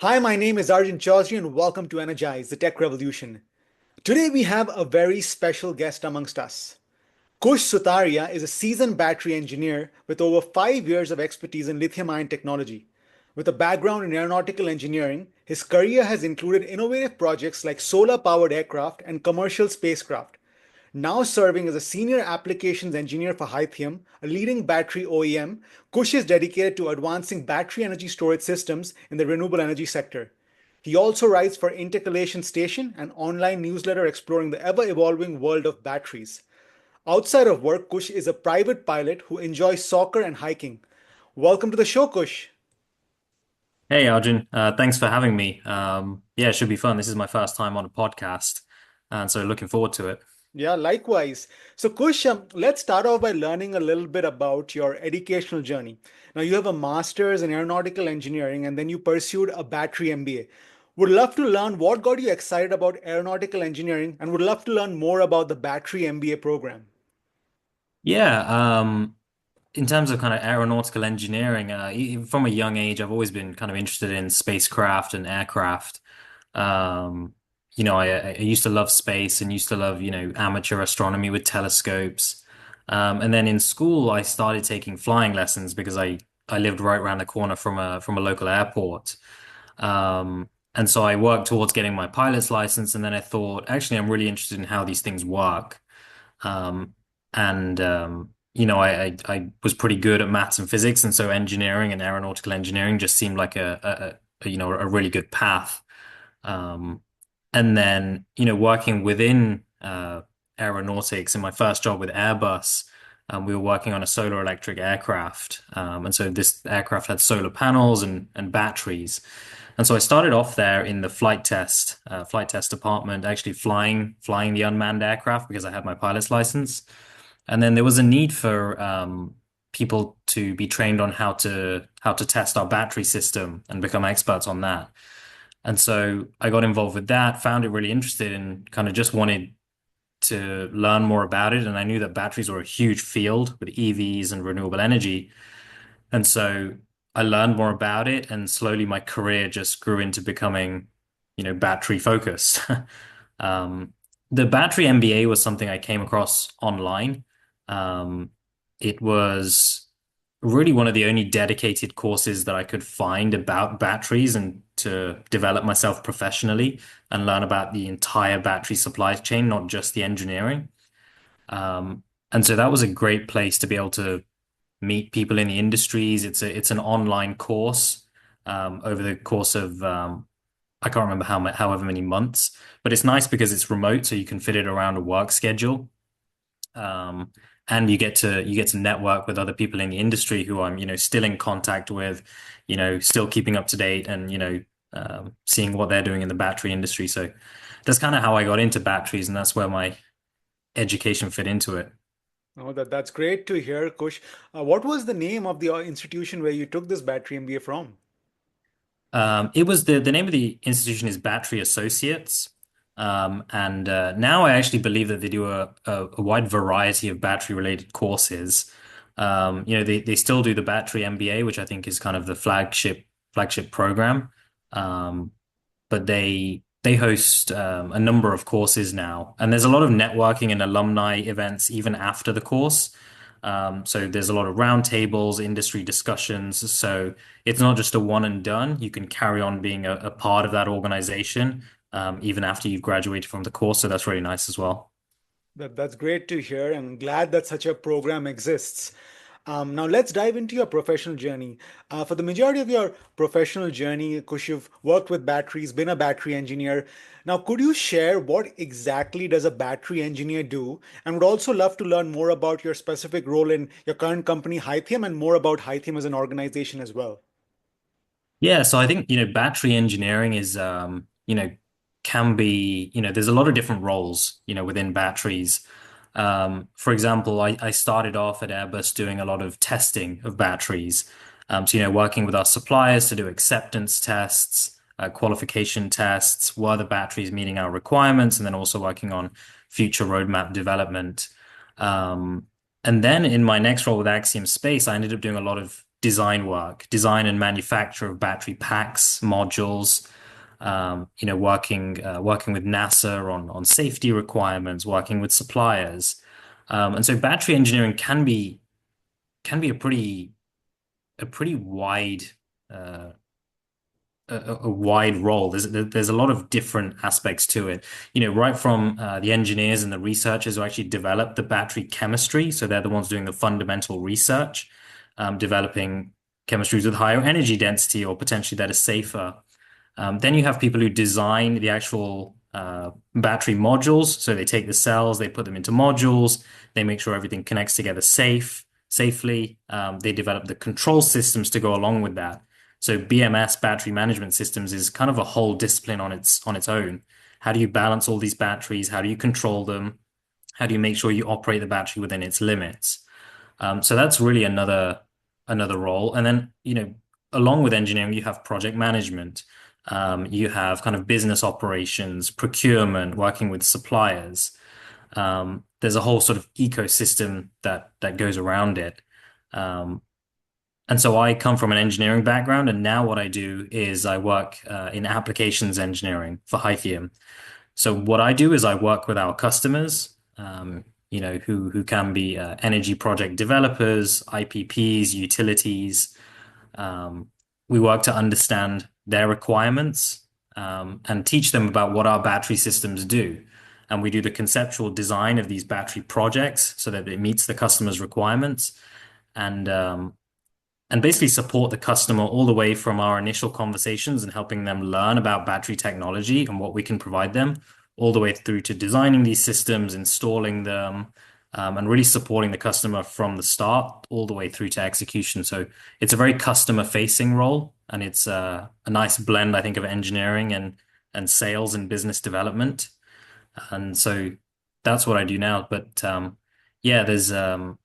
Hi, my name is Arjun Chaudhary and welcome to Energize, the Tech Revolution. Today we have a very special guest amongst us. Kush Sutaria is a seasoned battery engineer with over 5 years of expertise in lithium-ion technology. With a background in aeronautical engineering, his career has included innovative projects like solar-powered aircraft and commercial spacecraft. Now serving as a senior applications engineer for Lithium, a leading battery OEM, Kush is dedicated to advancing battery energy storage systems in the renewable energy sector. He also writes for Intercalation Station, an online newsletter exploring the ever-evolving world of batteries. Outside of work, Kush is a private pilot who enjoys soccer and hiking. Welcome to the show, Kush. Hey Arjun, thanks for having me. Yeah, it should be fun. This is my first time on a podcast, and so looking forward to it. Yeah, likewise. So, Kush, let's start off by learning a little bit about your educational journey. Now, you have a master's in aeronautical engineering and then you pursued a battery MBA. Would love to learn what got you excited about aeronautical engineering and would love to learn more about the battery MBA program. Yeah, in terms of kind of aeronautical engineering, from a young age, I've always been kind of interested in spacecraft and aircraft. Um, I used to love space and used to love, amateur astronomy with telescopes. And then in school, I started taking flying lessons because I lived right around the corner from a local airport. And so I worked towards getting my pilot's license, and then I thought, actually, I'm really interested in how these things work. Um, I was pretty good at maths and physics, and so engineering and aeronautical engineering just seemed like a really good path. Um, and then, working within aeronautics in my first job with Airbus, we were working on a solar electric aircraft. And so this aircraft had solar panels and batteries. And so I started off there in the flight test department, actually flying the unmanned aircraft because I had my pilot's license. And then there was a need for people to be trained on how to test our battery system and become experts on that. And so I got involved with that, found it really interested, and kind of just wanted to learn more about it. And I knew that batteries were a huge field with EVs and renewable energy. And so I learned more about it, and slowly my career just grew into becoming, battery focused. Um, the battery MBA was something I came across online. Um, it was really one of the only dedicated courses that I could find about batteries and to develop myself professionally and learn about the entire battery supply chain, not just the engineering. Um, and so that was a great place to be able to meet people in the industries. It's an online course over the course of I can't remember however many months, but it's nice because it's remote, so you can fit it around a work schedule. Um, and you get to network with other people in the industry who I'm, still in contact with, still keeping up to date and, seeing what they're doing in the battery industry. So that's kind of how I got into batteries, and that's where my education fit into it. Oh, that's great to hear, Kush. What was the name of the institution where you took this battery MBA from? It was the name of the institution is Battery Associates. And now I actually believe that they do a wide variety of battery related courses. They still do the Battery MBA, which I think is kind of the flagship program. Um, but they host a number of courses now, and there's a lot of networking and alumni events even after the course. So there's a lot of roundtables, industry discussions. So it's not just a one and done. You can carry on being a part of that organization even after you've graduated from the course. So that's really nice as well. That's great to hear. I'm glad that such a program exists. Now let's dive into your professional journey. For the majority of your professional journey, Kush, you've worked with batteries, been a battery engineer. Now, could you share what exactly does a battery engineer do? And would also love to learn more about your specific role in your current company, Hythium, and more about Hythium as an organization as well. Yeah, so I think, battery engineering is, can be, there's a lot of different roles, within batteries. For example, I started off at Airbus doing a lot of testing of batteries. So, working with our suppliers to do acceptance tests, qualification tests, were the batteries meeting our requirements, and then also working on future roadmap development. And then in my next role with Axiom Space, I ended up doing a lot of design work, design and manufacture of battery packs, modules, working with NASA on safety requirements, working with suppliers. And so battery engineering can be a pretty uh, wide role. There's a lot of different aspects to it. Right from the engineers and the researchers who actually develop the battery chemistry. So they're the ones doing the fundamental research, developing chemistries with higher energy density or potentially that are safer. Then you have people who design the actual battery modules. So they take the cells, they put them into modules, they make sure everything connects together safely. They develop the control systems to go along with that. So BMS, battery management systems, is kind of a whole discipline on its own. How do you balance all these batteries? How do you control them? How do you make sure you operate the battery within its limits? So that's really another role. And then, along with engineering, you have project management. You have kind of business operations, procurement, working with suppliers. There's a whole sort of ecosystem that goes around it. Um, and so I come from an engineering background, and now what I do is I work in applications engineering for Hythium. So what I do is I work with our customers, who can be energy project developers, IPPs, utilities. Um, we work to understand their requirements and teach them about what our battery systems do. And we do the conceptual design of these battery projects so that it meets the customer's requirements. And basically support the customer all the way from our initial conversations and helping them learn about battery technology and what we can provide them, all the way through to designing these systems, installing them, and really supporting the customer from the start all the way through to execution. So it's a very customer-facing role, and it's a nice blend, I think, of engineering and sales and business development. And so that's what I do now. But yeah, there's a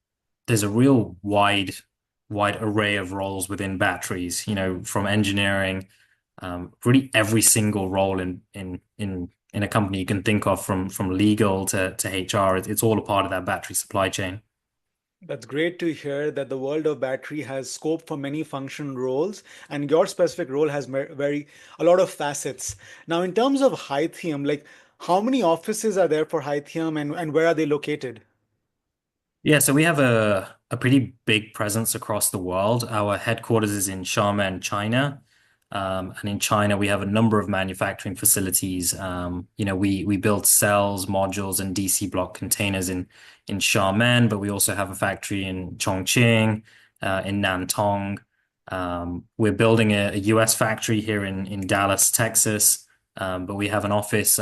real wide array of roles within batteries, from engineering, really every single role in a company you can think of, from legal to HR. It's all a part of that battery supply chain. That's great to hear that the world of battery has scope for many function roles, and your specific role has a lot of facets. Now, in terms of Hythium, like how many offices are there for Hythium, and where are they located? Yeah, so we have a pretty big presence across the world. Our headquarters is in Xiamen, China. And in China, we have a number of manufacturing facilities. We build cells, modules, and DC block containers in Xiamen, but we also have a factory in Chongqing, in Nantong. We're building a US factory here in Dallas, Texas. But we have an office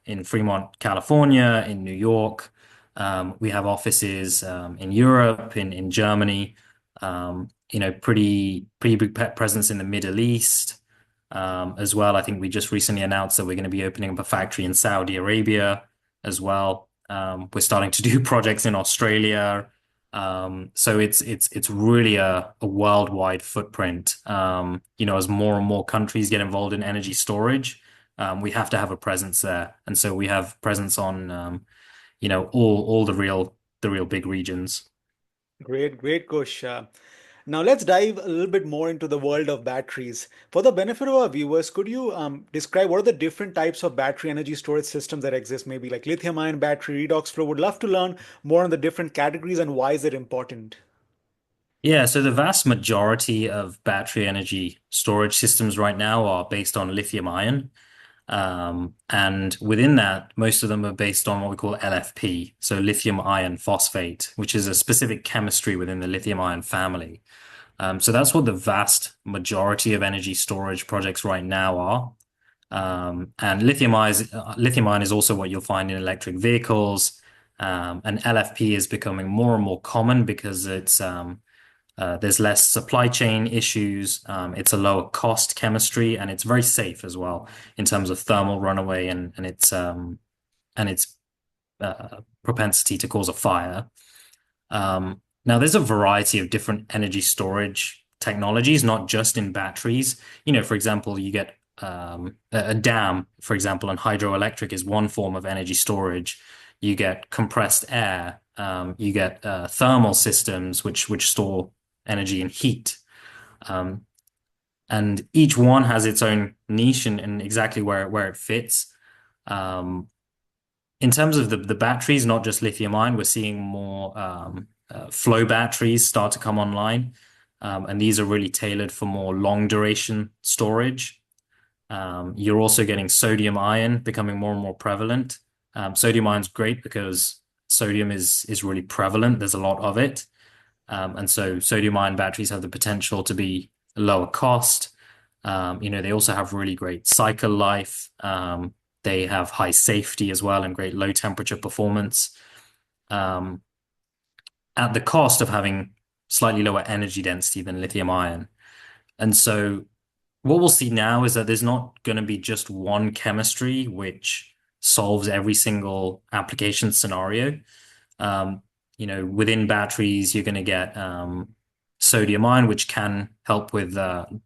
in Fremont, California, in New York. We have offices in Europe, in Germany, pretty big presence in the Middle East as well. I think we just recently announced that we're going to be opening up a factory in Saudi Arabia as well. We're starting to do projects in Australia. So it's really a worldwide footprint. As more and more countries get involved in energy storage, we have to have a presence there. And so we have presence on all the real big regions. Great, great, Kush. Now let's dive a little bit more into the world of batteries. For the benefit of our viewers, could you describe what are the different types of battery energy storage systems that exist? Maybe like lithium-ion battery, redox flow. Would love to learn more on the different categories and why is it important. Yeah, so the vast majority of battery energy storage systems right now are based on lithium ion. And within that, most of them are based on what we call LFP, so lithium iron phosphate, which is a specific chemistry within the lithium ion family. So that's what the vast majority of energy storage projects right now are. And lithium ion is also what you'll find in electric vehicles. And LFP is becoming more and more common because there's less supply chain issues. It's a lower cost chemistry, and it's very safe as well in terms of thermal runaway and its propensity to cause a fire. Now, there's a variety of different energy storage technologies, not just in batteries. For example, you get a dam, for example, and hydroelectric is one form of energy storage. You get compressed air. You get thermal systems, which store energy and heat. Um, and each one has its own niche and exactly where it fits. Um, in terms of the batteries, not just lithium ion, we're seeing more flow batteries start to come online. And these are really tailored for more long duration storage. You're also getting sodium ion becoming more and more prevalent. Sodium ion's great because sodium is really prevalent. There's a lot of it. And so sodium ion batteries have the potential to be lower cost. They also have really great cycle life. They have high safety as well and great low temperature performance, um, at the cost of having slightly lower energy density than lithium ion. And so what we'll see now is that there's not going to be just one chemistry which solves every single application scenario. Um, within batteries, you're going to get sodium ion, which can help with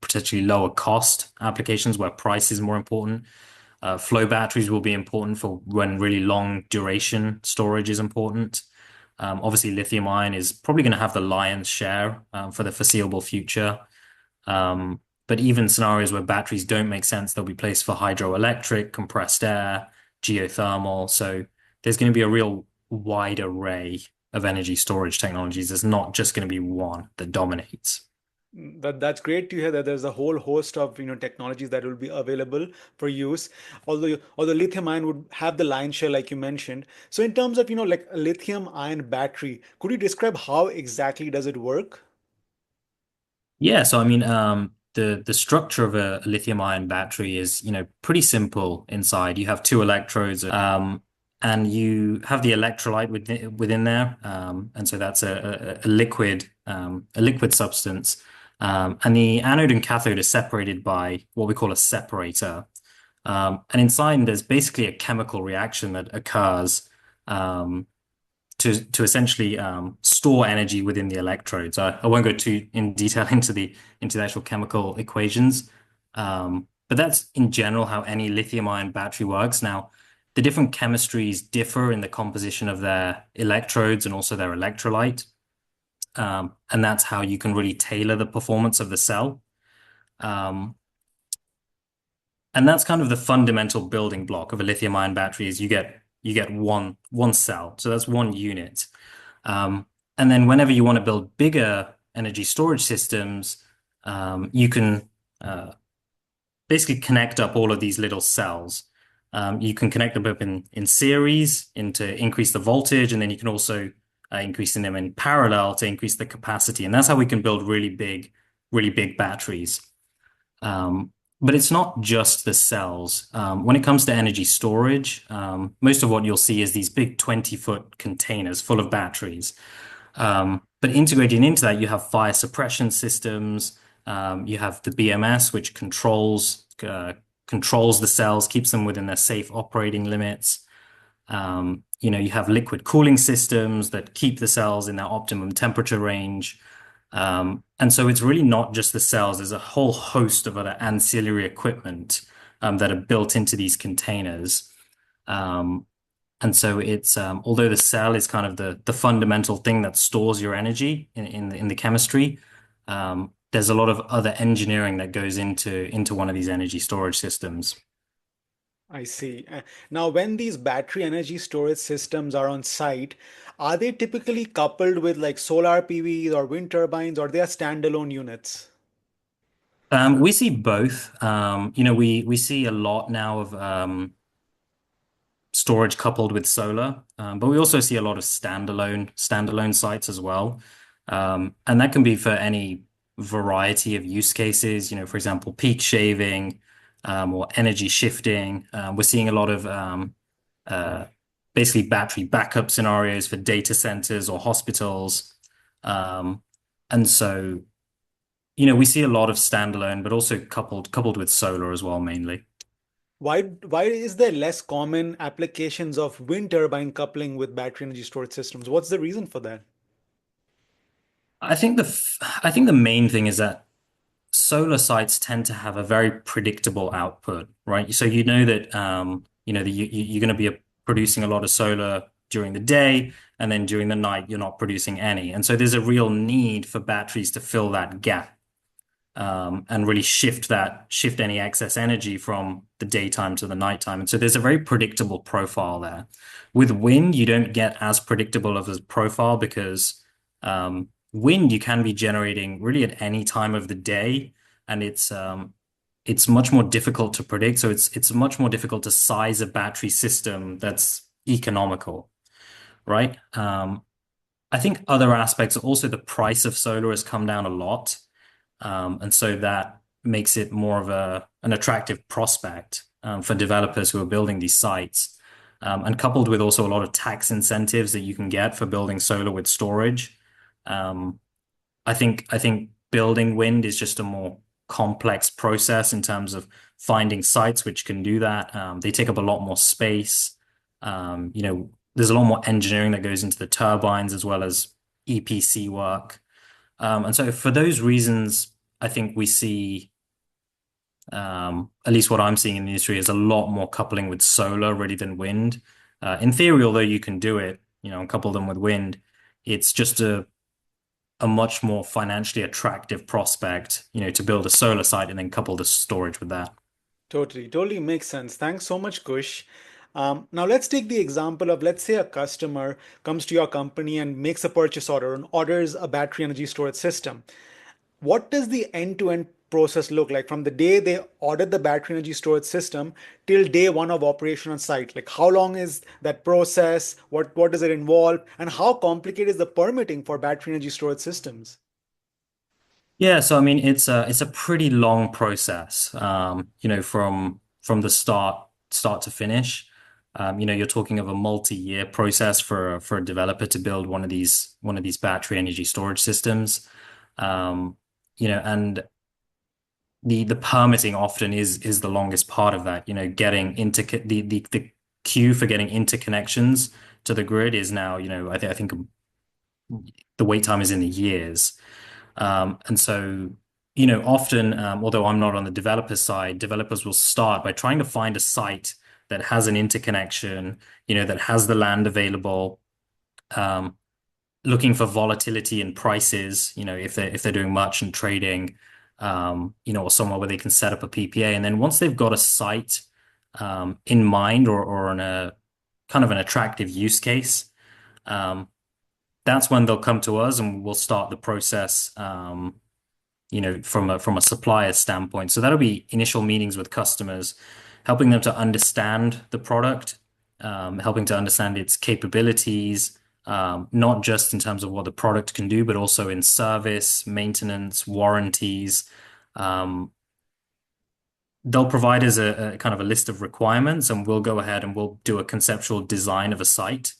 potentially lower cost applications where price is more important. Flow batteries will be important for when really long duration storage is important. Obviously, lithium ion is probably going to have the lion's share for the foreseeable future. But even scenarios where batteries don't make sense, they'll be placed for hydroelectric, compressed air, geothermal. So there's going to be a real wide array of energy storage technologies. There's not just going to be one that dominates. That's great to hear that there's a whole host of technologies that will be available for use. Although lithium ion would have the lion's share, like you mentioned. So in terms of like a lithium ion battery, could you describe how exactly does it work? Yeah, so I mean, the structure of a lithium ion battery is, pretty simple inside. You have two electrodes, and you have the electrolyte within there, and so that's a liquid substance. And the anode and cathode are separated by what we call a separator. And inside there's basically a chemical reaction that occurs. To essentially store energy within the electrodes. I won't go too in detail into the actual chemical equations, but that's in general how any lithium-ion battery works. Now, the different chemistries differ in the composition of their electrodes and also their electrolyte, and that's how you can really tailor the performance of the cell. Um, and that's kind of the fundamental building block of a lithium-ion battery is you get one cell, so that's one unit. Um, and then whenever you want to build bigger energy storage systems, you can basically connect up all of these little cells. You can connect them up in series to increase the voltage, and then you can also increasing them in parallel to increase the capacity. And that's how we can build really big batteries. Um, but it's not just the cells. When it comes to energy storage, most of what you'll see is these big 20-foot containers full of batteries. But integrating into that, you have fire suppression systems. You have the BMS, which controls the cells, keeps them within their safe operating limits. You have liquid cooling systems that keep the cells in their optimum temperature range. And so it's really not just the cells. There's a whole host of other ancillary equipment that are built into these containers. Um, and so it's although the cell is kind of the fundamental thing that stores your energy in the chemistry, there's a lot of other engineering that goes into one of these energy storage systems. I see. Now, when these battery energy storage systems are on site, are they typically coupled with like solar PVs or wind turbines, or they are standalone units? We see both. We see a lot now of storage coupled with solar, but we also see a lot of standalone sites as well, and that can be for any variety of use cases. For example, peak shaving, or energy shifting. We're seeing a lot of uh, basically battery backup scenarios for data centers or hospitals, um, and so we see a lot of standalone, but also coupled with solar as well, mainly. Why is there less common applications of wind turbine coupling with battery energy storage systems? What's the reason for that? I think the main thing is that solar sites tend to have a very predictable output, right? So you know that that you're going to be producing a lot of solar during the day, and then during the night you're not producing any. And so there's a real need for batteries to fill that gap. and really shift any excess energy from the daytime to the nighttime. And so there's a very predictable profile there. With wind, you don't get as predictable of a profile because wind you can be generating really at any time of the day, and it's much more difficult to predict. So it's much more difficult to size a battery system that's economical, right? I think other aspects, also the price of solar has come down a lot. And so that makes it more of an attractive prospect for developers who are building these sites. And coupled with also a lot of tax incentives that you can get for building solar with storage. Um, I think building wind is just a more complex process in terms of finding sites which can do that. They take up a lot more space. There's a lot more engineering that goes into the turbines as well as EPC work. And so for those reasons, I think we see, at least what I'm seeing in the industry, is a lot more coupling with solar really than wind. In theory, although you can do it, and couple them with wind, it's just a much more financially attractive prospect, to build a solar site and then couple the storage with that. Totally, totally makes sense. Thanks so much, Kush. Now let's take the example of, let's say, a customer comes to your company and makes a purchase order and orders a battery energy storage system. What does the end-to-end process look like from the day they ordered the battery energy storage system till day one of operation on site? Like how long is that process? What does it involve? And how complicated is the permitting for battery energy storage systems? Yeah, so I mean it's a pretty long process, from the start to finish. You're talking of a multi-year process for a developer to build one of these battery energy storage systems. And the permitting often is the longest part of that. Getting into the queue for getting interconnections to the grid is now, I think the wait time is in the years. And so, often, although I'm not on the developer side, developers will start by trying to find a site that has an interconnection, that has the land available, um, looking for volatility in prices, if they're doing merchant trading, or somewhere where they can set up a PPA. And then once they've got a site, in mind or on a kind of an attractive use case, um, that's when they'll come to us and we'll start the process, from a supplier standpoint. So that'll be initial meetings with customers, helping them to understand the product, helping to understand its capabilities, not just in terms of what the product can do, but also in service, maintenance, warranties. Um, they'll provide us a kind of a list of requirements, and we'll go ahead and we'll do a conceptual design of a site.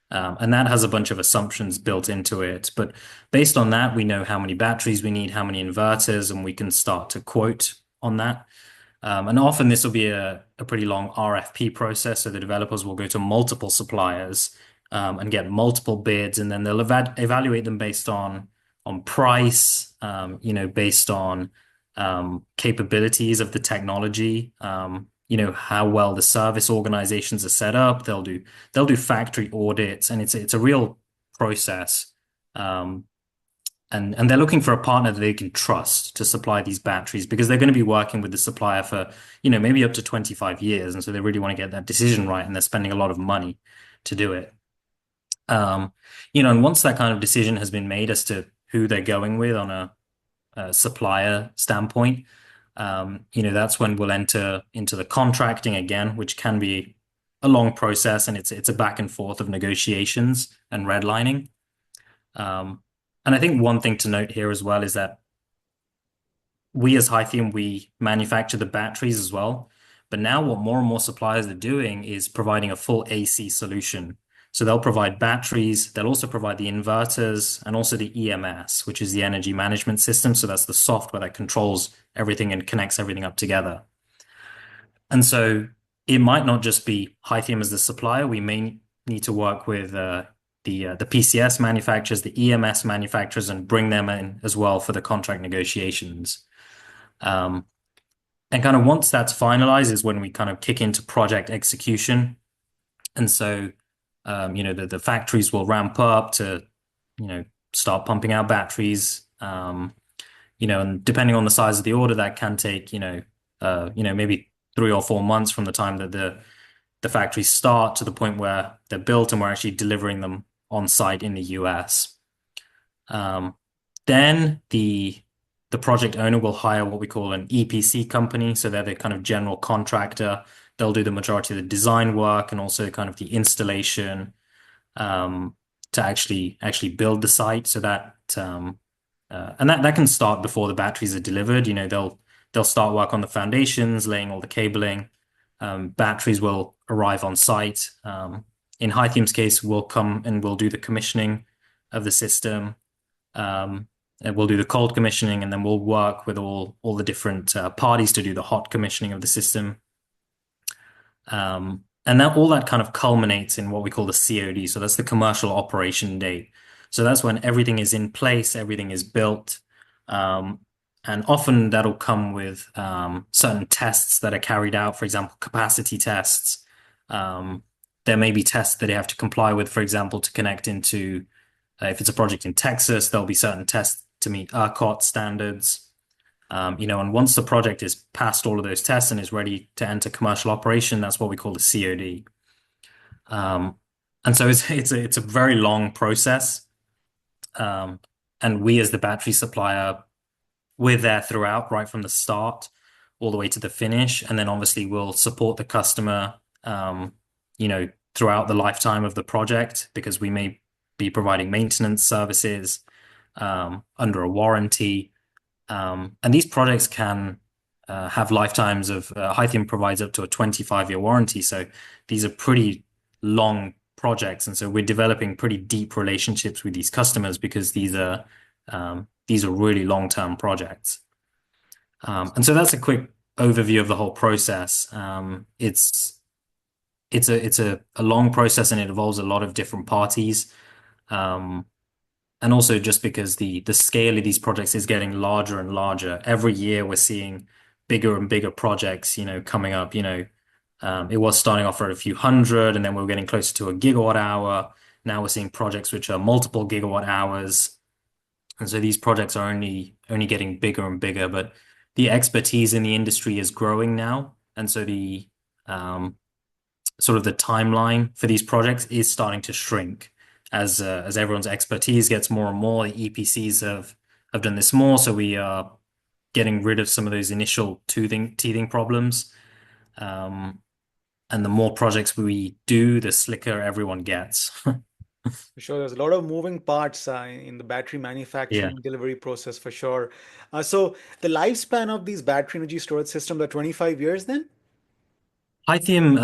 And that has a bunch of assumptions built into it. But based on that, we know how many batteries we need, how many inverters, and we can start to quote on that. And often this will be a pretty long RFP process. So the developers will go to multiple suppliers, and get multiple bids, and then they'll evaluate them based on price, based on capabilities of the technology, how well the service organizations are set up. They'll do factory audits, and it's a real process. And they're looking for a partner that they can trust to supply these batteries because they're going to be working with the supplier for, maybe up to 25 years. And so they really want to get that decision right, and they're spending a lot of money to do it. And once that kind of decision has been made as to who they're going with on a supplier standpoint, that's when we'll enter into the contracting again, which can be a long process, and it's a back and forth of negotiations and redlining. And I think one thing to note here as well is that we as Hythium, we manufacture the batteries as well. But now what more and more suppliers are doing is providing a full AC solution. So they'll provide batteries, they'll also provide the inverters and also the EMS, which is the energy management system. So that's the software that controls everything and connects everything up together. And so it might not just be Hythium as the supplier. We may need to work with the PCS manufacturers, the EMS manufacturers, and bring them in as well for the contract negotiations. And kind of once that's finalized is when we kind of kick into project execution. And so, the factories will ramp up to, start pumping out batteries. And depending on the size of the order, that can take, maybe 3 or 4 months from the time that the factories start to the point where they're built and we're actually delivering them on site in the US. Um, then the project owner will hire what we call an EPC company. So they're the kind of general contractor. They'll do the majority of the design work and also kind of the installation um, to actually build the site. So that can start before the batteries are delivered. They'll start work on the foundations, laying all the cabling. Batteries will arrive on site. In Hythium's case, we'll come and we'll do the commissioning of the system. And we'll do the cold commissioning, and then we'll work with all the different parties to do the hot commissioning of the system. And that all that kind of culminates in what we call the COD. So that's the commercial operation date. So that's when everything is in place, everything is built. Um, and often that'll come with certain tests that are carried out, for example, capacity tests. Um, there may be tests that they have to comply with, for example, to connect into, if it's a project in Texas, there'll be certain tests to meet ERCOT standards. And once the project is past all of those tests and is ready to enter commercial operation, that's what we call the COD. Um, and so it's a very long process. Um, and we as the battery supplier, we're there throughout, right from the start all the way to the finish. And then obviously we'll support the customer, throughout the lifetime of the project because we may be providing maintenance services, under a warranty. And these projects can have lifetimes of Hythium provides up to a 25-year warranty. So these are pretty long projects. And so we're developing pretty deep relationships with these customers because these are really long-term projects. And so that's a quick overview of the whole process. It's a long process and it involves a lot of different parties. Um, and also just because the scale of these projects is getting larger and larger. Every year we're seeing bigger and bigger projects, coming up, it was starting off at a few hundred and then we are getting closer to a gigawatt hour. Now we're seeing projects which are multiple gigawatt hours. And so these projects are only getting bigger and bigger, but the expertise in the industry is growing now. And so the um, sort of the timeline for these projects is starting to shrink as everyone's expertise gets more and more. The EPCs have done this more, so we are getting rid of some of those initial teething problems. Um, and the more projects we do, the slicker everyone gets. For sure, there's a lot of moving parts in the battery Yeah. manufacturing delivery process for sure. So the lifespan of these battery energy storage systems are 25 years then? Lithium,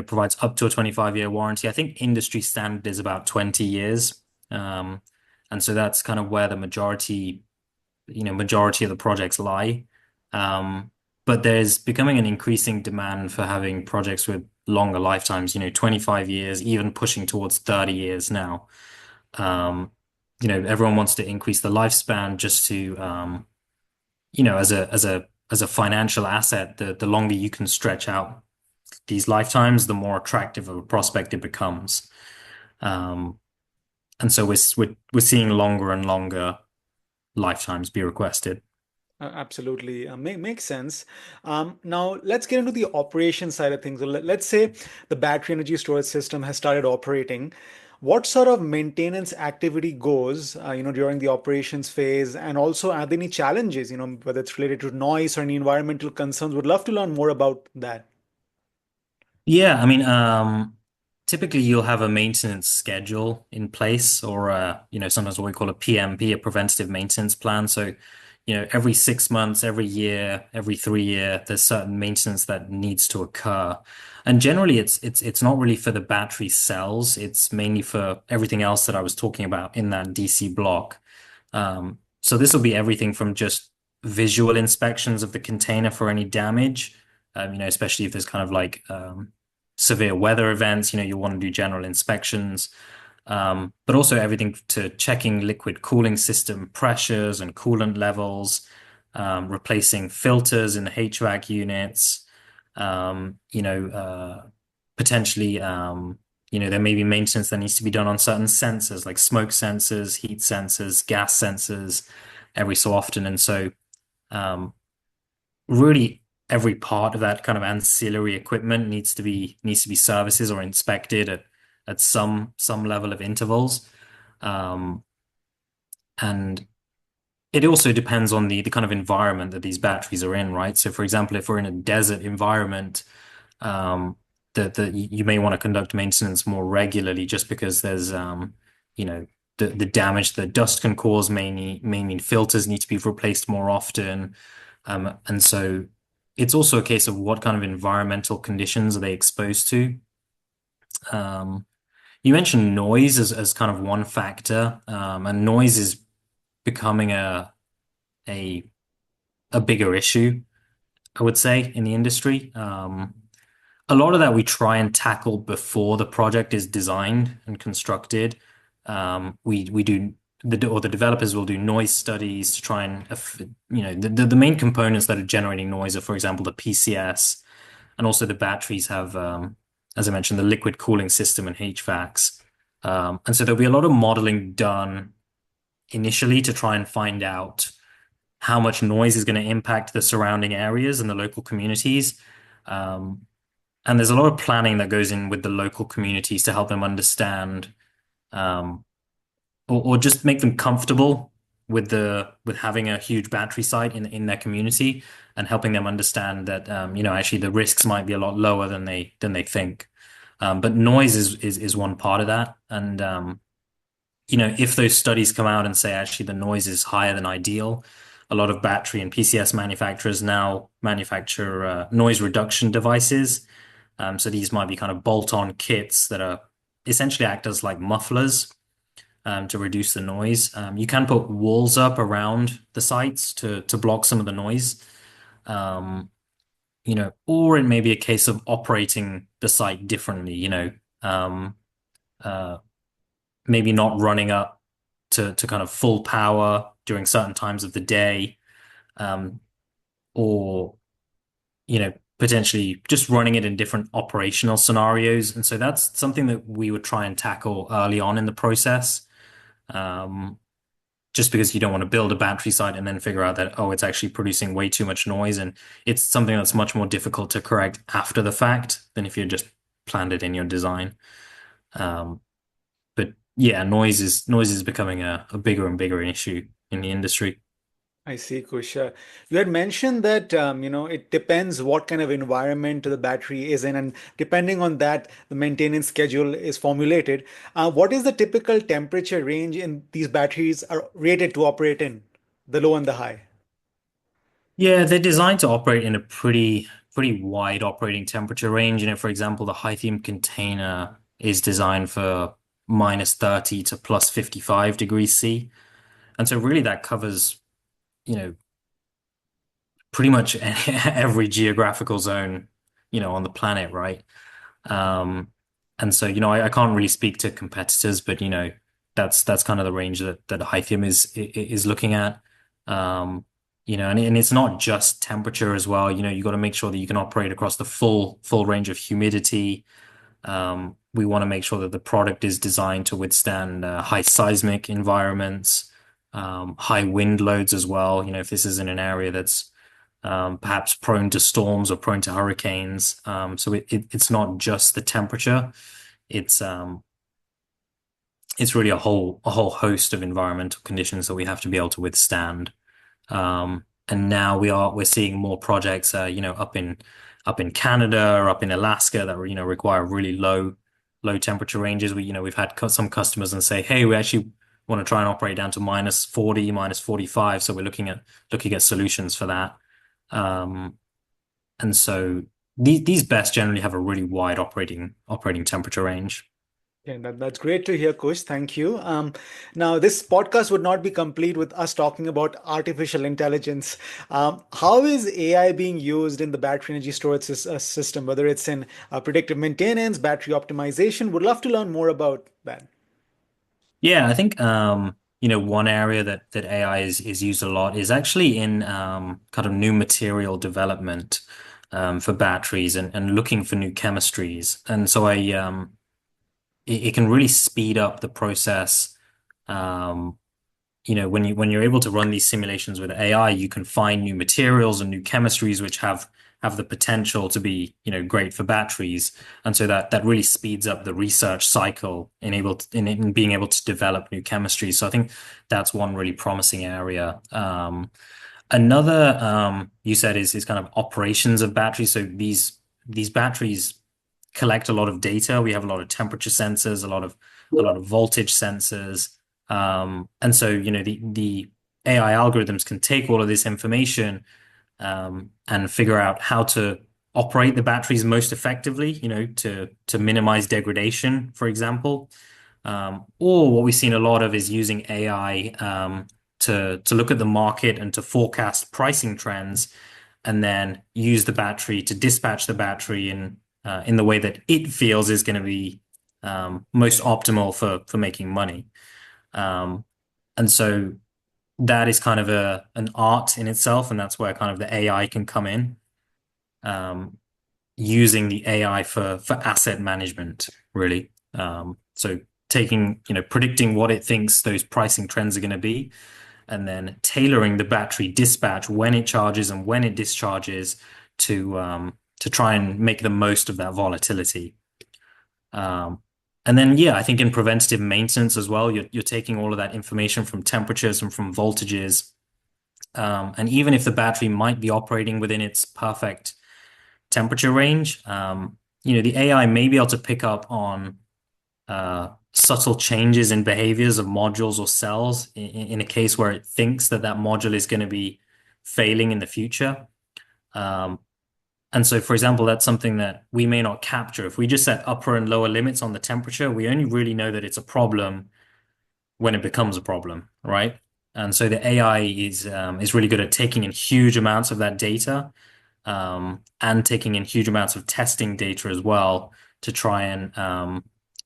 provides up to a 25-year warranty. I think industry standard is about 20 years. Um, and so that's kind of where the majority of the projects lie. Um, but there's becoming an increasing demand for having projects with longer lifetimes, 25 years, even pushing towards 30 years now. Everyone wants to increase the lifespan just to, as a financial asset, the longer you can stretch out these lifetimes, the more attractive of a prospect it becomes. Um, and so we're seeing longer and longer lifetimes be requested. Absolutely. Makes sense. Now, let's get into the operation side of things. So let's say the battery energy storage system has started operating. What sort of maintenance activity goes, during the operations phase? And also, are there any challenges, whether it's related to noise or any environmental concerns? Would love to learn more about that. Yeah, I mean, typically you'll have a maintenance schedule in place, or sometimes what we call a PMP, a preventative maintenance plan. So, every 6 months, every year, every 3 year, there's certain maintenance that needs to occur. And generally, it's not really for the battery cells. It's mainly for everything else that I was talking about in that DC block. So this will be everything from just visual inspections of the container for any damage. Especially if there's kind of like severe weather events, you'll want to do general inspections, but also everything to checking liquid cooling system pressures and coolant levels, replacing filters in the HVAC units, potentially, there may be maintenance that needs to be done on certain sensors like smoke sensors, heat sensors, gas sensors. every so often. And so um, really every part of that kind of ancillary equipment needs to be services or inspected at some level of intervals. Um, and it also depends on the kind of environment that these batteries are in, right? So for example, if we're in a desert environment, um, that you may want to conduct maintenance more regularly just because there's you know the damage that dust can cause may mean filters need to be replaced more often. And so it's also a case of what kind of environmental conditions are they exposed to. Um, you mentioned noise as kind of one factor, and noise is becoming a a bigger issue, I would say, in the industry. A lot of that we try and tackle before the project is designed and constructed. We do the developers will do noise studies to try and the main components that are generating noise are, for example, the PCS, and also the batteries have, as I mentioned, the liquid cooling system and HVACs. And so there'll be a lot of modeling done initially to try and find out how much noise is going to impact the surrounding areas and the local communities. Um, and there's a lot of planning that goes in with the local communities to help them understand, um, or just make them comfortable with having a huge battery site in their community, and helping them understand that actually the risks might be a lot lower than they think. But noise is one part of that, and if those studies come out and say actually the noise is higher than ideal, a lot of battery and PCS manufacturers now manufacture noise reduction devices. So these might be kind of bolt-on kits that are essentially act as like mufflers to reduce the noise. You can put walls up around the sites to block some of the noise. Um, or it may be a case of operating the site differently, um, uh, maybe not running up to kind of full power during certain times of the day, um, or potentially just running it in different operational scenarios. And so that's something that we would try and tackle early on in the process. Um, just because you don't want to build a battery site and then figure out that, oh, it's actually producing way too much noise. And it's something that's much more difficult to correct after the fact than if you just planned it in your design. Um, but yeah, noise is becoming a bigger and bigger issue in the industry. I see, Kush. You had mentioned that it depends what kind of environment the battery is in, and depending on that, the maintenance schedule is formulated. What is the typical temperature range in these batteries are rated to operate in, the low and the high? Yeah, they're designed to operate in a pretty wide operating temperature range. For example, the lithium container is designed for -30 to +55 degrees C. And so really that covers, you know, pretty much every geographical zone, on the planet, right? Um, and so, I can't really speak to competitors, but that's kind of the range that Hythium is looking at. And it's not just temperature as well. You got to make sure that you can operate across the full range of humidity. We want to make sure that the product is designed to withstand high seismic environments, high wind loads as well. If this is in an area that's perhaps prone to storms or prone to hurricanes. So it's not just the temperature. It's um, it's really a whole host of environmental conditions that we have to be able to withstand. And now we're seeing more projects, up in Canada or up in Alaska that require really low temperature ranges. We've had some customers and say, hey, we actually want to try and operate down to -40, -45. So we're looking at solutions for that. Um, and so these BESS generally have a really wide operating temperature range. Yeah, that's great to hear, Kush. Thank you. Now, this podcast would not be complete with us talking about artificial intelligence. How is AI being used in the battery energy storage system, whether it's in predictive maintenance, battery optimization? Would love to learn more about that. Yeah, I think one area that AI is used a lot is actually in kind of new material development for batteries and looking for new chemistries. And so it can really speed up the process. Um, when you're able to run these simulations with AI, you can find new materials and new chemistries which have the potential to be, great for batteries. And so that really speeds up the research cycle in being able to develop new chemistries. So I think that's one really promising area. Another you said is kind of operations of batteries. So these batteries collect a lot of data. We have a lot of temperature sensors, a lot of voltage sensors. And so, the AI algorithms can take all of this information and figure out how to operate the batteries most effectively, to minimize degradation, for example. Or what we've seen a lot of is using AI to look at the market and to forecast pricing trends, and then use the battery to dispatch the battery in the way that it feels is going to be most optimal for making money. Um, and so that is kind of an art in itself, and that's where kind of the AI can come in, um, using the AI for asset management, really. So predicting what it thinks those pricing trends are going to be, and then tailoring the battery dispatch when it charges and when it discharges to try and make the most of that volatility. Um, and then, yeah, I think in preventative maintenance as well, you're taking all of that information from temperatures and from voltages. And even if the battery might be operating within its perfect temperature range, the AI may be able to pick up on subtle changes in behaviors of modules or cells in a case where it thinks that that module is going to be failing in the future. Um, and so, for example, that's something that we may not capture. If we just set upper and lower limits on the temperature, we only really know that it's a problem when it becomes a problem, right? And so the AI is really good at taking in huge amounts of that data, and taking in huge amounts of testing data as well to try and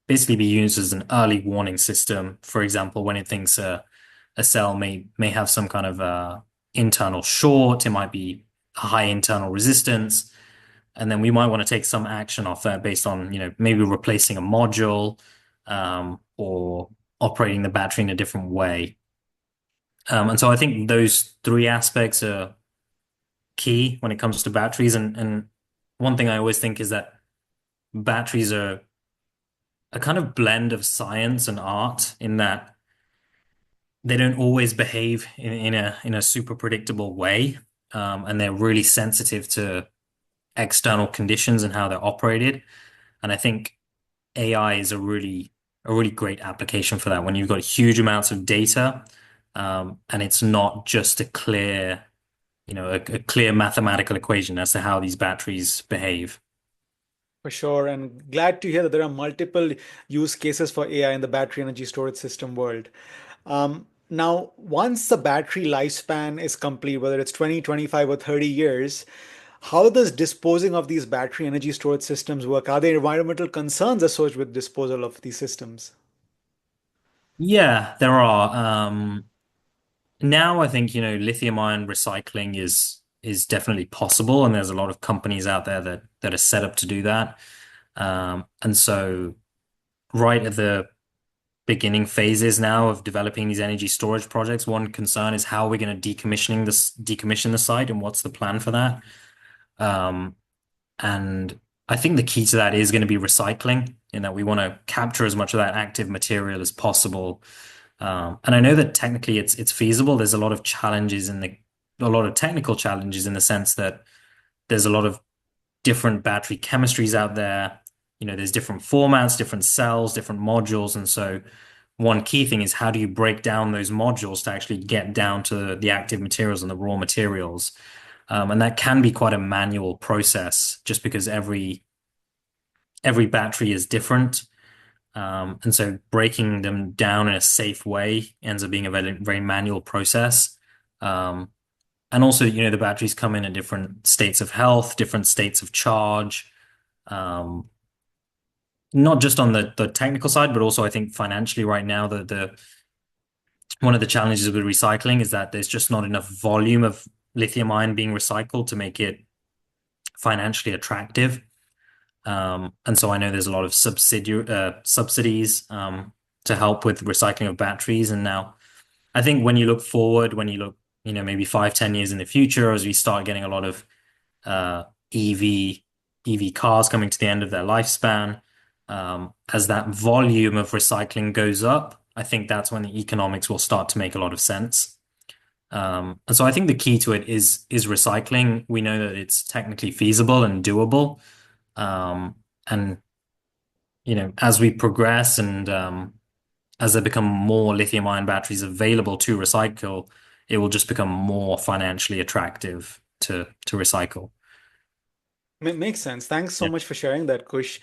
basically be used as an early warning system. For example, when it thinks a cell may have some kind of internal short, it might be a high internal resistance, and then we might want to take some action off that based on, maybe replacing a module, or operating the battery in a different way. And so I think those three aspects are key when it comes to batteries. And one thing I always think is that batteries are a kind of blend of science and art, in that they don't always behave in a super predictable way. And they're really sensitive to external conditions and how they're operated. And I think AI is a really great application for that when you've got huge amounts of data, and it's not just a clear mathematical equation as to how these batteries behave. For sure, and glad to hear that there are multiple use cases for AI in the battery energy storage system world. Now, once the battery lifespan is complete, whether it's 20, 25, or 30 years, how does disposing of these battery energy storage systems work? Are there environmental concerns associated with disposal of these systems? Yeah, there are. Now I think, lithium ion recycling is definitely possible, and there's a lot of companies out there that are set up to do that. And so right at the beginning phases now of developing these energy storage projects, one concern is how we're going to decommission the site, and what's the plan for that. Um, and I think the key to that is going to be recycling, in that we want to capture as much of that active material as possible. And I know that technically it's feasible. There's a lot of technical challenges, in the sense that there's a lot of different battery chemistries out there. There's different formats, different cells, different modules. And so one key thing is, how do you break down those modules to actually get down to the active materials and the raw materials? And that can be quite a manual process, just because every battery is different. And so breaking them down in a safe way ends up being a very, very manual process. Um, and also, the batteries come in at different states of health, different states of charge, um, not just on the technical side, but also I think financially right now, the one of the challenges with recycling is that there's just not enough volume of lithium ion being recycled to make it financially attractive. And so I know there's a lot of subsidies to help with recycling of batteries. And now I think when you look forward, when you look, maybe 5, 10 years in the future, as we start getting a lot of uh, EV EV cars coming to the end of their lifespan, as that volume of recycling goes up, I think that's when the economics will start to make a lot of sense. And so I think the key to it is recycling. We know that it's technically feasible and doable. And as we progress and as there become more lithium-ion batteries available to recycle, it will just become more financially attractive to recycle. Makes sense. Thanks so Yeah. much for sharing that, Kush.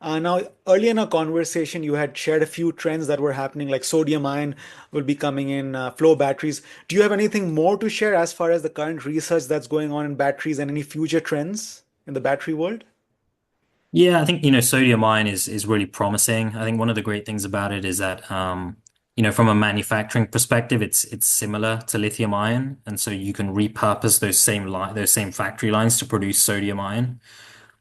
Now, early in our conversation, you had shared a few trends that were happening, like sodium ion will be coming in, flow batteries. Do you have anything more to share as far as the current research that's going on in batteries and any future trends in the battery world? Yeah, I think, sodium ion is really promising. I think one of the great things about it is that from a manufacturing perspective, it's similar to lithium ion. And so you can repurpose those same factory lines to produce sodium ion.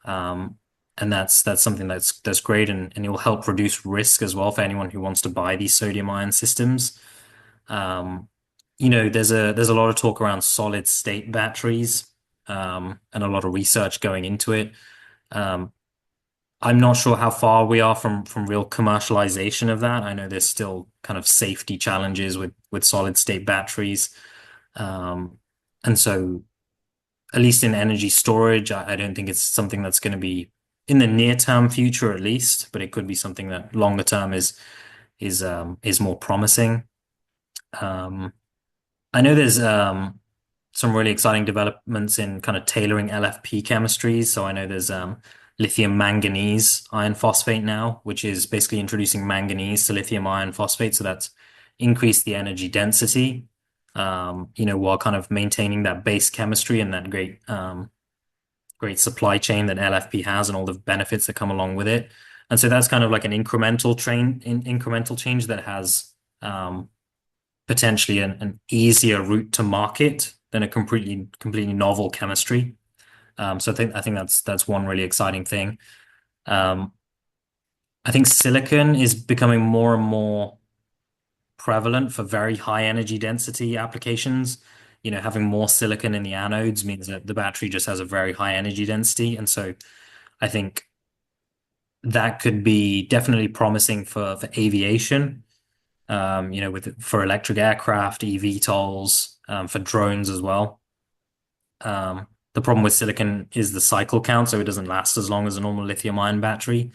Um, and that's something that's great and it will help reduce risk as well for anyone who wants to buy these sodium ion systems. Um, there's a lot of talk around solid state batteries, and a lot of research going into it. Um, I'm not sure how far we are from real commercialization of that. I know there's still kind of safety challenges with solid state batteries. Um, and so at least in energy storage, I don't think it's something that's going to be in the near term future at least, but it could be something that longer term is more promising. Um, I know there's some really exciting developments in kind of tailoring LFP chemistries. So I know there's lithium manganese iron phosphate now, which is basically introducing manganese to lithium iron phosphate. So that's increased the energy density, while kind of maintaining that base chemistry and that great supply chain that LFP has and all the benefits that come along with it. And so that's kind of like an incremental change that has potentially an easier route to market than a completely novel chemistry. So I think that's one really exciting thing. Um, I think silicon is becoming more and more prevalent for very high energy density applications. Having more silicon in the anodes means that the battery just has a very high energy density, and so I think that could be definitely promising for aviation. For electric aircraft, eVTOLs, for drones as well. The problem with silicon is the cycle count, so it doesn't last as long as a normal lithium-ion battery.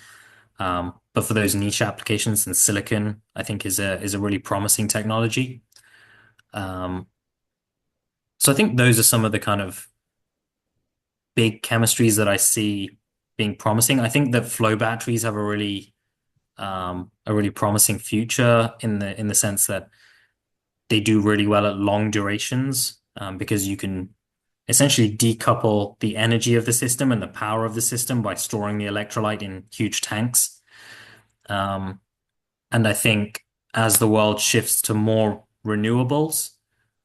But for those niche applications, then silicon, I think, is a really promising technology. Um, so I think those are some of the kind of big chemistries that I see being promising. I think that flow batteries have a really promising future in the sense that they do really well at long durations, because you can essentially decouple the energy of the system and the power of the system by storing the electrolyte in huge tanks. Um, and I think as the world shifts to more renewables,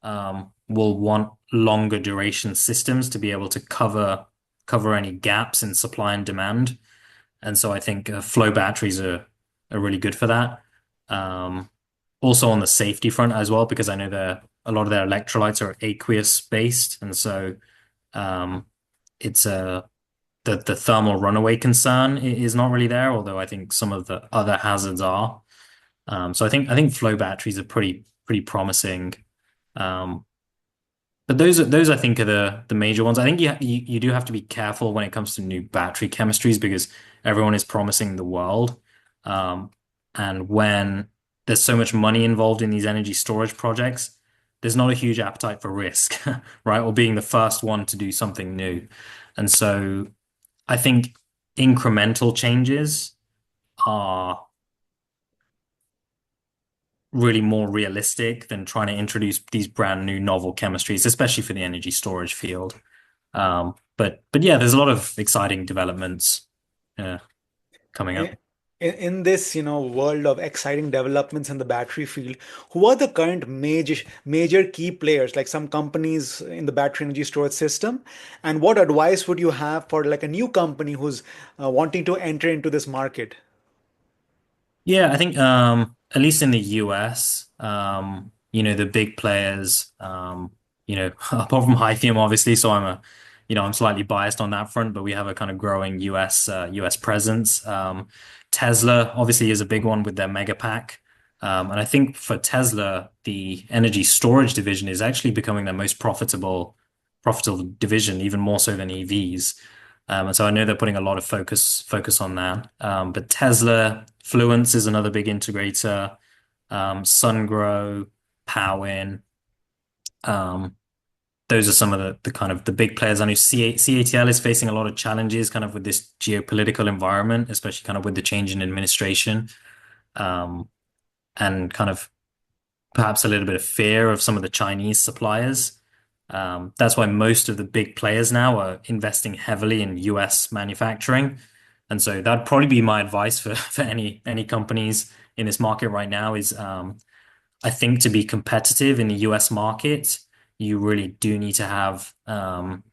we'll want longer duration systems to be able to cover any gaps in supply and demand. And so I think flow batteries are really good for that. Um, Also on the safety front as well, because I know a lot of their electrolytes are aqueous based, and so it's the thermal runaway concern is not really there, although I think some of the other hazards are. So I think flow batteries are pretty promising. Um, but those I think are the major ones. I think you do have to be careful when it comes to new battery chemistries because everyone is promising the world. Um, and when there's so much money involved in these energy storage projects, there's not a huge appetite for risk, right? Or being the first one to do something new. And so I think incremental changes are really more realistic than trying to introduce these brand new novel chemistries, especially for the energy storage field. But yeah, there's a lot of exciting developments uh, coming up. In, in this, world of exciting developments in the battery field, who are the current major key players, like some companies in the battery energy storage system? And what advice would you have for like a new company who's wanting to enter into this market? Yeah, I think at least in the US, the big players, apart from Lithium, obviously, so I'm slightly biased on that front, but we have a kind of growing US presence. Tesla obviously is a big one with their mega pack. And I think for Tesla, the energy storage division is actually becoming their most profitable division, even more so than EVs. And so I know they're putting a lot of focus on that. But Tesla, Fluence is another big integrator. Sungrow, Powin. Um, those are some of the kind of the big players. I know CATL is facing a lot of challenges kind of with this geopolitical environment, especially kind of with the change in administration, um, and kind of perhaps a little bit of fear of some of the Chinese suppliers. That's why most of the big players now are investing heavily in US manufacturing. And so that'd probably be my advice for, for any companies in this market right now is I think to be competitive in the US market, you really do need to have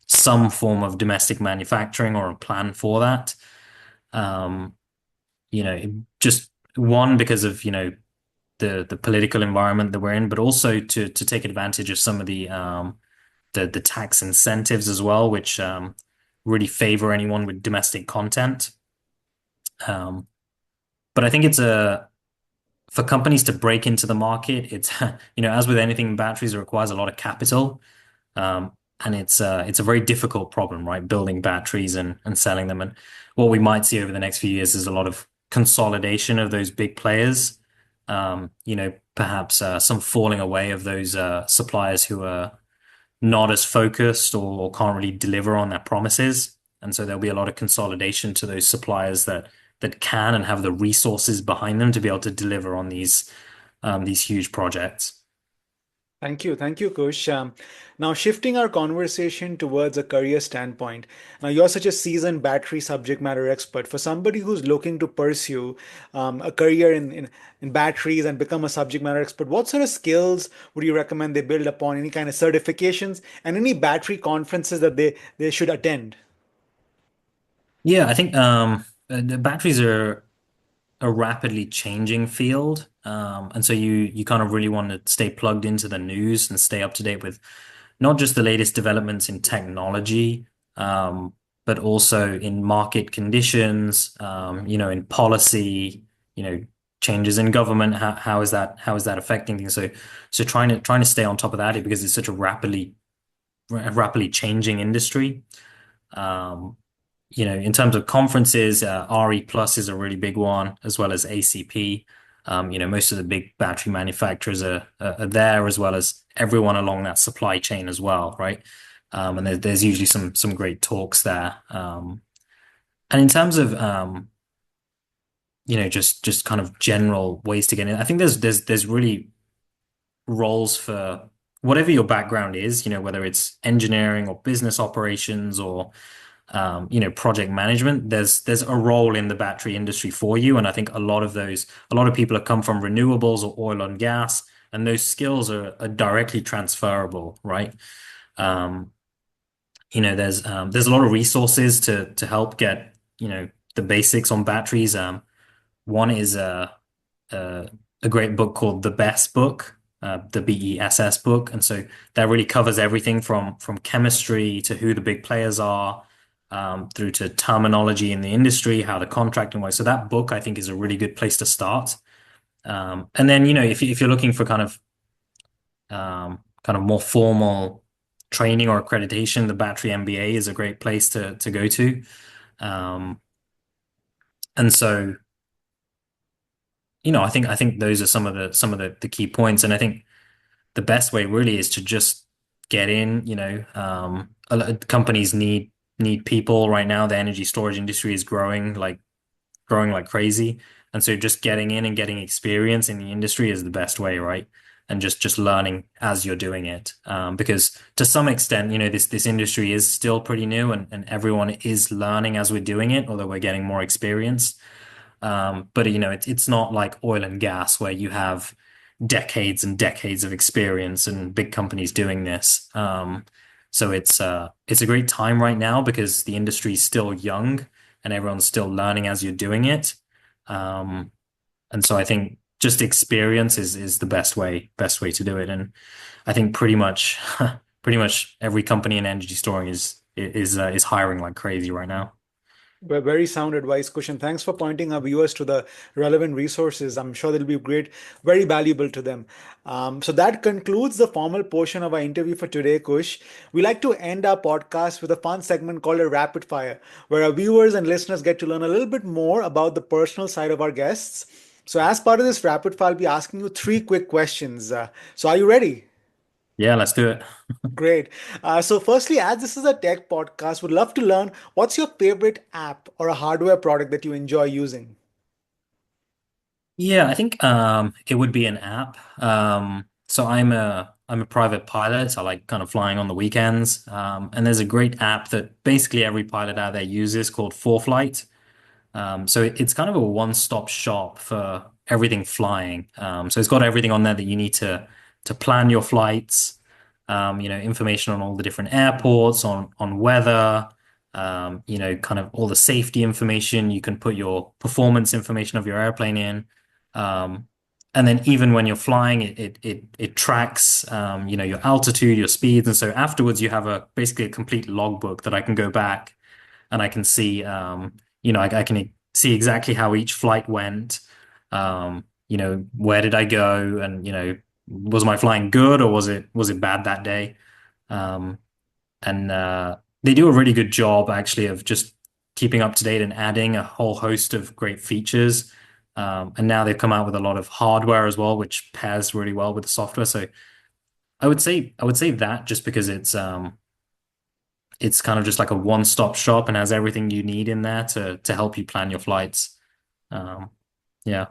some form of domestic manufacturing or a plan for that. Um, just one because of, the political environment that we're in, but also to take advantage of some of the tax incentives as well, which really favor anyone with domestic content. Um, but I think it's a for companies to break into the market, it's as with anything in batteries, it requires a lot of capital. And it's a very difficult problem, right? Building batteries and selling them. And what we might see over the next few years is a lot of consolidation of those big players. Perhaps some falling away of those suppliers who are not as focused or can't really deliver on their promises. And so there'll be a lot of consolidation to those suppliers that can and have the resources behind them to be able to deliver on these huge projects. Thank you, Kush. Now, shifting our conversation towards a career standpoint. Now, you're such a seasoned battery subject matter expert. For somebody who's looking to pursue a career in batteries and become a subject matter expert, what sort of skills would you recommend they build upon? Any kind of certifications and any battery conferences that they should attend? Yeah, I think the batteries are a rapidly changing field. And so you kind of really want to stay plugged into the news and stay up to date with not just the latest developments in technology, but also in market conditions, in policy, changes in government. How is that affecting things? So trying to stay on top of that because it's such a rapidly changing industry. Um, in terms of conferences, RE Plus is a really big one, as well as ACP. Most of the big battery manufacturers are there, as well as everyone along that supply chain as well, right? And there's usually some great talks there. And in terms of just kind of general ways to get in, I think there's really roles for whatever your background is, whether it's engineering or business operations or project management, there's a role in the battery industry for you. And I think a lot of people have come from renewables or oil and gas, and those skills are directly transferable, right? Um, there's a lot of resources to help get, the basics on batteries. One is a, a great book called the BESS book, the BESS book. And so that really covers everything from chemistry to who the big players are, through to terminology in the industry, how the contracting works. So that book, I think, is a really good place to start. And then, if you're looking for kind of more formal training or accreditation, the Battery MBA is a great place to go to. Um, and so, I think those are some of the key points. And I think the best way really is to just get in. Companies need people right now. The energy storage industry is growing like crazy. And so just getting in and getting experience in the industry is the best way, right? And just learning as you're doing it. Because to some extent, this industry is still pretty new and everyone is learning as we're doing it, although we're getting more experience. But it's not like oil and gas where you have decades and decades of experience and big companies doing this. So it's a great time right now because the industry is still young and everyone's still learning as you're doing it. And so I think just experience is the best way to do it. And I think pretty much pretty much every company in energy storing is hiring like crazy right now. Very sound advice, Kush, and thanks for pointing our viewers to the relevant resources. I'm sure they'll be great, very valuable to them. So that concludes the formal portion of our interview for today, Kush. We like to end our podcast with a fun segment called a rapid fire, where our viewers and listeners get to learn a little bit more about the personal side of our guests. So as part of this rapid fire, I'll be asking you three quick questions. So are you ready? Yeah, let's do it. Great. So, firstly, as this is a tech podcast, would love to learn what's your favorite app or a hardware product that you enjoy using? Yeah, I think it would be an app. So I'm a private pilot. I like kind of flying on the weekends. And there's a great app that basically every pilot out there uses called ForeFlight. So it's kind of a one-stop shop for everything flying. So it's got everything on there that you need to plan your flights. Information on all the different airports, on weather. Kind of all the safety information. You can put your performance information of your airplane in. Um, and then even when you're flying, it tracks your altitude, your speeds, and so afterwards you have a basically a complete logbook that I can go back and I can see I can see exactly how each flight went. Where did I go, and was my flying good or was it bad that day? Um, and They do a really good job actually of just keeping up to date and adding a whole host of great features. And now they've come out with a lot of hardware as well, which pairs really well with the software. So I would say that just because it's kind of just like a one-stop shop and has everything you need in there to help you plan your flights. Um, yeah.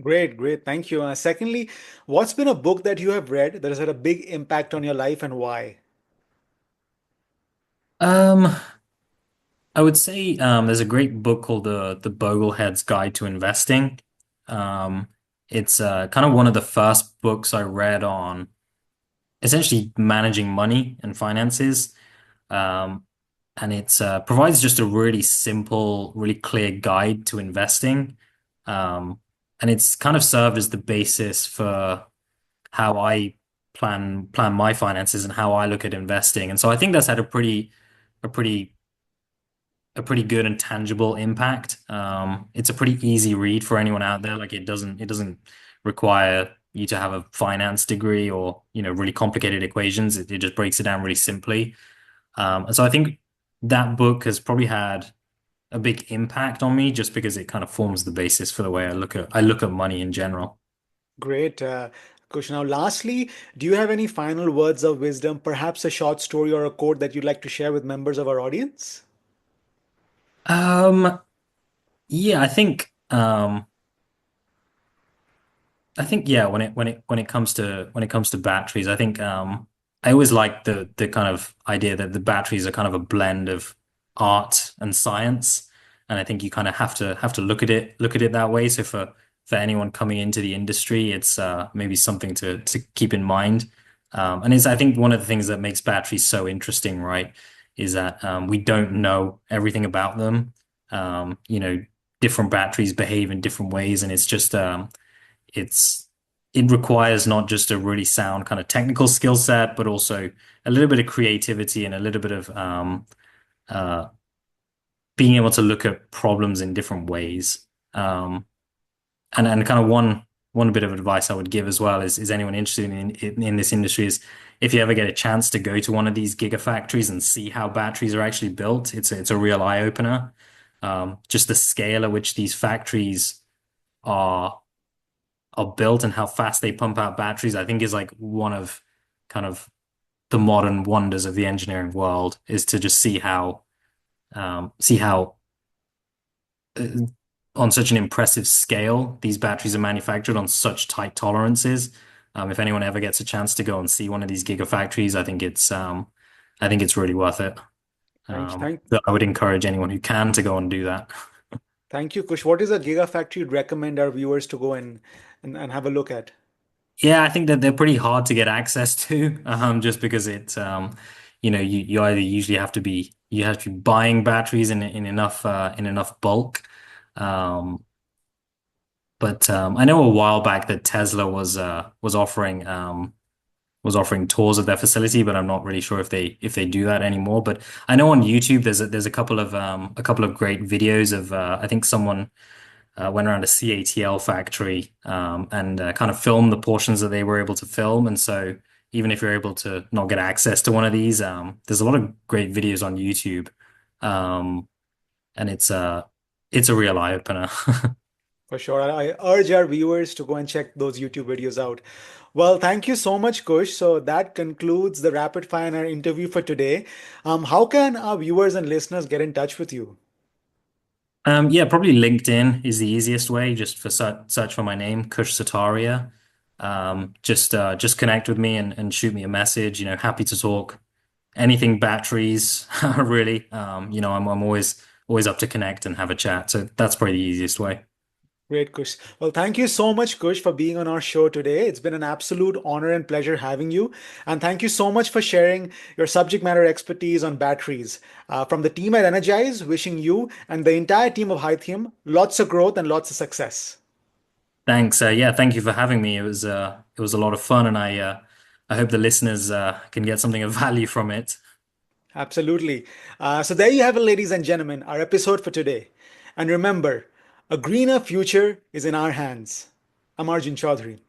Great, great. Thank you. Secondly, what's been a book that you have read that has had a big impact on your life and why? Um, I would say there's a great book called the Boglehead's Guide to Investing. Um, it's kind of one of the first books I read on essentially managing money and finances. Um, and it provides just a really simple, really clear guide to investing. Um, and it's kind of served as the basis for how I plan my finances and how I look at investing. And so I think that's had a pretty a pretty good and tangible impact. It's a pretty easy read for anyone out there. Like it doesn't require you to have a finance degree or really complicated equations. It just breaks it down really simply. And so I think that book has probably had a big impact on me just because it kind of forms the basis for the way I look at money in general. Great. Kush. Now, lastly, do you have any final words of wisdom, perhaps a short story or a quote that you'd like to share with members of our audience? Um, yeah, I think yeah, when it comes to batteries, I think I always like the kind of idea that the batteries are kind of a blend of art and science, and I think you kind of have to look at it that way. So for anyone coming into the industry, it's maybe something to keep in mind. And it's I think one of the things that makes batteries so interesting, right, is that we don't know everything about them. Different batteries behave in different ways, and it's it requires not just a really sound kind of technical skill set, but also a little bit of creativity and a little bit of uh, being able to look at problems in different ways. And kind of one bit of advice I would give as well is anyone interested in this industry is if you ever get a chance to go to one of these gigafactories and see how batteries are actually built, it's a real eye opener. Just the scale at which these factories are are built and how fast they pump out batteries, I think is like one of kind of the modern wonders of the engineering world is to just see how uh, on such an impressive scale these batteries are manufactured on such tight tolerances. If anyone ever gets a chance to go and see one of these gigafactories, I think it's really worth it. Thank you. Thank, So I would encourage anyone who can to go and do that. thank you, Kush. What is a gigafactory you'd recommend our viewers to go and have a look at? Yeah, I think that they're pretty hard to get access to, just because you either usually you have to be buying batteries in enough bulk, um, But I know a while back that Tesla was offering tours of their facility, but I'm not really sure if they do that anymore. But I know on YouTube there's a couple of great videos of I think someone went around a CATL factory and kind of filmed the portions that they were able to film. And so even if you're able to not get access to one of these, there's a lot of great videos on YouTube, um, and it's a real eye opener. For sure. I urge our viewers to go and check those YouTube videos out. Well, thank you so much, Kush. So that concludes the rapid fire interview for today. How can our viewers and listeners get in touch with you? Yeah, probably LinkedIn is the easiest way. Just for search for my name, Kush Sataria. Just connect with me and shoot me a message. You know, happy to talk anything batteries, really. I'm always up to connect and have a chat. So that's probably the easiest way. Great, Kush. Well, thank you so much, Kush, for being on our show today. It's been an absolute honor and pleasure having you. And thank you so much for sharing your subject matter expertise on batteries. From the team at Energize, wishing you and the entire team of Hythium lots of growth and lots of success. Thanks. Yeah, thank you for having me. It was a lot of fun, and I hope the listeners can get something of value from it. Absolutely. So there you have it, ladies and gentlemen, our episode for today. And remember, a greener future is in our hands. I'm Arjun Chaudhary.